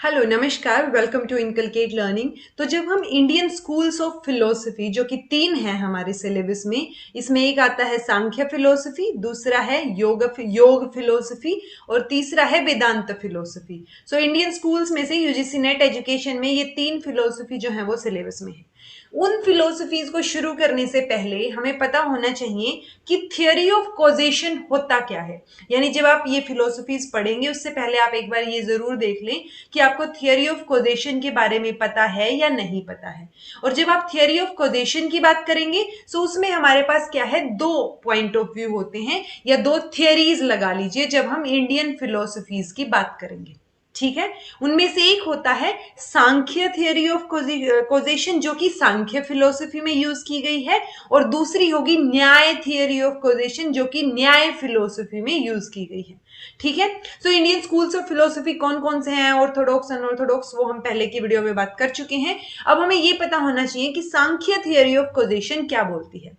Hello नमस्कार, welcome to inculcate learning. तो जब हम इंडियन स्कूल्स ऑफ फिलोसफी, जो कि 3 हैं हमारे सिलेबस में, इसमें एक आता है सांख्य फिलोसफी, दूसरा है योग फिलोसफी और तीसरा है वेदांत फिलोसफी। सो इंडियन स्कूल्स में से यूजीसी नेट एजुकेशन में ये 3 फिलोसफी जो है वो सिलेबस में है। उन फिलोसफीज को शुरू करने से पहले हमें पता होना चाहिए कि थियोरी ऑफ कॉजेशन होता क्या है। यानी जब आप ये फिलोसफीज पढ़ेंगे उससे पहले आप एक बार ये जरूर देख लें कि आपको थियोरी ऑफ कॉजेशन के बारे में पता है या नहीं पता है। और जब आप थियोरी ऑफ कॉजेशन की बात करेंगे तो उसमें हमारे पास क्या है, 2 पॉइंट ऑफ व्यू होते हैं या 2 थियोरीज लगा लीजिए जब हम इंडियन फिलोसफीज की बात करेंगे। ठीक है, उनमें से एक होता है सांख्य थियोरी ऑफ कॉजेशन, जो कि सांख्य फिलोसफी में यूज की गई है, और दूसरी होगी न्याय थियोरी ऑफ कॉजेशन, जो कि न्याय फिलोसफी में यूज की गई है। ठीक है, तो इंडियन स्कूल्स ऑफ फिलोसफी कौन कौन से हैं, ऑर्थोडॉक्स अनऑर्थोडॉक्स, वो हम पहले की वीडियो में बात कर चुके हैं। अब हमें ये पता होना चाहिए कि सांख्य थियोरी ऑफ कॉजेशन क्या बोलती है।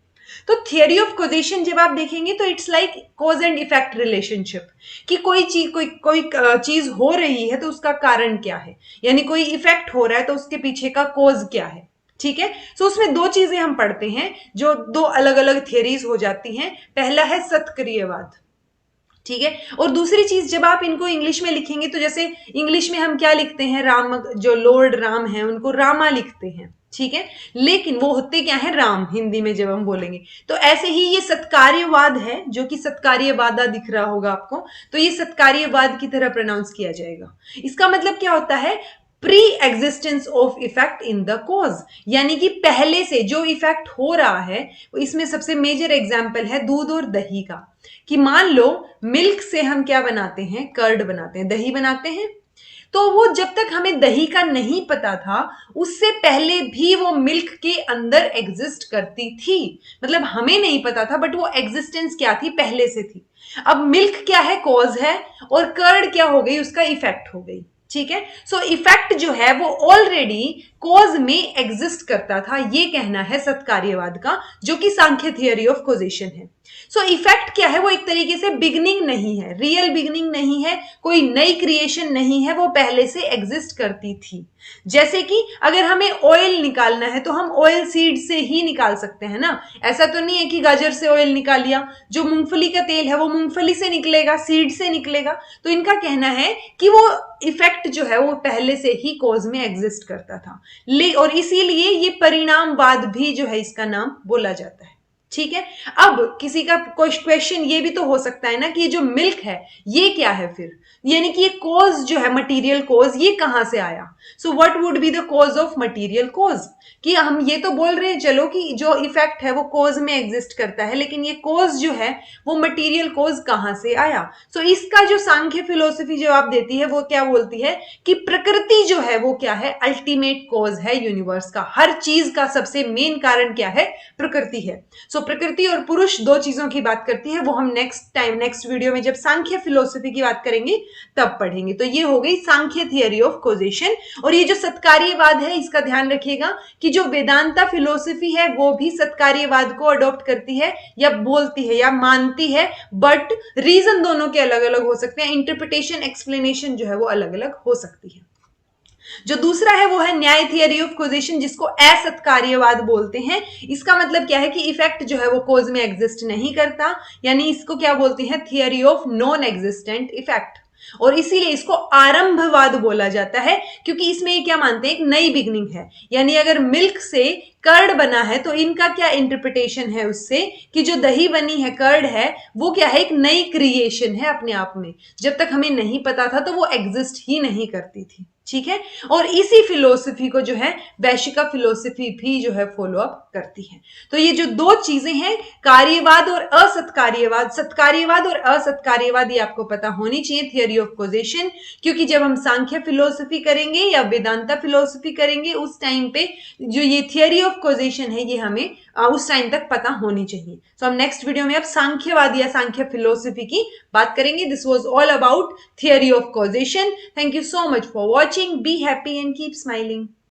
तो थियोरी ऑफ कॉजेशन जब आप देखेंगे तो it's like cause and effect relationship, कि कोई चीज कोई चीज हो रही है तो उसका कारण क्या है, यानी कोई इफेक्ट हो रहा है तो उसके पीछे का कॉज क्या है। ठीक है, तो उसमें 2 चीजें हम पढ़ते हैं जो 2 अलग अलग थियरीज हो जाती हैं। पहला है सत्क्रियवाद, ठीक है, और दूसरी चीज जब आप इनको इंग्लिश में लिखेंगे तो जैसे इंग्लिश में हम क्या लिखते हैं, राम, जो लॉर्ड राम है उनको रामा लिखते हैं। ठीक है, लेकिन वो होते क्या है, राम, हिंदी में जब हम बोलेंगे। तो ऐसे ही ये सत्कार्यवाद है, जो कि सत्कार्यवादा दिख रहा होगा आपको, तो ये सत्कार्यवाद की तरह प्रोनाउंस किया जाएगा। इसका मतलब क्या होता है, pre existence of effect in the cause, यानी कि पहले से जो इफेक्ट हो रहा है। इसमें सबसे मेजर एग्जांपल है दूध और दही का, कि मान लो मिल्क से हम क्या बनाते हैं, कर्ड बनाते हैं, दही बनाते हैं। तो वो जब तक हमें दही का नहीं पता था, उससे पहले भी वो मिल्क के अंदर एग्जिस्ट करती थी। मतलब हमें नहीं पता था, बट वो एग्जिस्टेंस क्या थी, पहले से थी। अब मिल्क क्या है, कॉज है, और कर्ड क्या हो गई, उसका इफेक्ट हो गई। ठीक है, सो इफेक्ट जो है वो ऑलरेडी कॉज में एग्जिस्ट करता था, ये कहना है सत्कार्यवाद का, जो कि सांख्य थियोरी ऑफ कॉजेशन है। सो इफेक्ट क्या है, वो एक तरीके से बिगनिंग नहीं है, रियल बिगनिंग नहीं है, कोई नई क्रिएशन नहीं है, वो पहले से एग्जिस्ट करती थी। जैसे कि अगर हमें ऑयल निकालना है तो हम ऑयल सीड से ही निकाल सकते हैं ना। ऐसा तो नहीं है कि गाजर से ऑयल निकाल लिया, जो मूंगफली का तेल है वो मूंगफली से निकलेगा, सीड से निकलेगा। तो इनका कहना है कि वो इफेक्ट जो है वो पहले से ही कॉज में एग्जिस्ट करता था, और इसीलिए ये परिणामवाद भी जो है इसका नाम बोला जाता है। ठीक है, अब किसी का क्वेश्चन ये भी तो हो सकता है ना कि ये जो मिल्क है ये क्या है फिर, यानी कि ये कॉज जो है, मटेरियल कॉज, ये कहां से आया। So what would be the cause of material cause, कि हम ये तो बोल रहे हैं चलो कि जो इफेक्ट है वो कॉज में एग्जिस्ट करता है, लेकिन ये कॉज जो है वो मटेरियल कॉज कहां से आया। सो इसका जो सांख्य फिलोसफी जवाब देती है वो क्या बोलती है कि प्रकृति जो है वो क्या है, अल्टीमेट कॉज है यूनिवर्स का, हर चीज का सबसे मेन कारण क्या है, प्रकृति है। सो प्रकृति और पुरुष 2 चीजों की बात करती है, वो हम नेक्स्ट वीडियो में जब सांख्य फिलोसफी की बात करेंगे तब पढ़ेंगे। तो ये हो गई सांख्य थियोरी ऑफ कॉजेशन। और ये जो सत्कार्यवाद है इसका ध्यान रखिएगा कि जो वेदांता फिलोसफी है वो भी सत्कार्यवाद को अडॉप्ट करती है या बोलती है या मानती है, बट रीजन दोनों के अलग अलग हो सकते हैं, इंटरप्रिटेशन एक्सप्लेनेशन जो है वो अलग अलग हो सकती है। जो दूसरा है वो है न्याय थियोरी ऑफ कॉजेशन, जिसको असत्कार्यवाद बोलते हैं। इसका मतलब क्या है कि इफेक्ट जो है वो कॉज में एग्जिस्ट नहीं करता, यानी इसको क्या बोलते हैं, theory of non existent effect. और इसीलिए इसको आरंभवाद बोला जाता है, क्योंकि इसमें ये क्या मानते हैं, एक नई बिगनिंग है। यानी अगर मिल्क से कर्ड बना है तो इनका क्या इंटरप्रिटेशन है उससे, कि जो दही बनी है, कर्ड है, वो क्या है, एक नई क्रिएशन है अपने आप में। जब तक हमें नहीं पता था तो वो एग्जिस्ट ही नहीं करती थी। ठीक है, और इसी फिलोसफी को जो है वैशिका फिलोसफी भी जो है फॉलो अप करती है। तो ये जो 2 चीजें हैं, कार्यवाद और असत्कार्यवाद, सत्कार्यवाद और असत्कार्यवाद, ये आपको पता होनी चाहिए, थियोरी ऑफ कॉजेशन। क्योंकि जब हम सांख्य फिलोसफी करेंगे या वेदांता फिलोसफी करेंगे उस टाइम पे जो ये थियोरी ऑफ कॉजेशन है ये हमें उस टाइम तक पता होनी चाहिए। तो हम नेक्स्ट वीडियो में अब सांख्यवाद या सांख्य फिलोसफी की बात करेंगे। This was all about theory of causation. Thank you so much for watching. Be happy and keep smiling.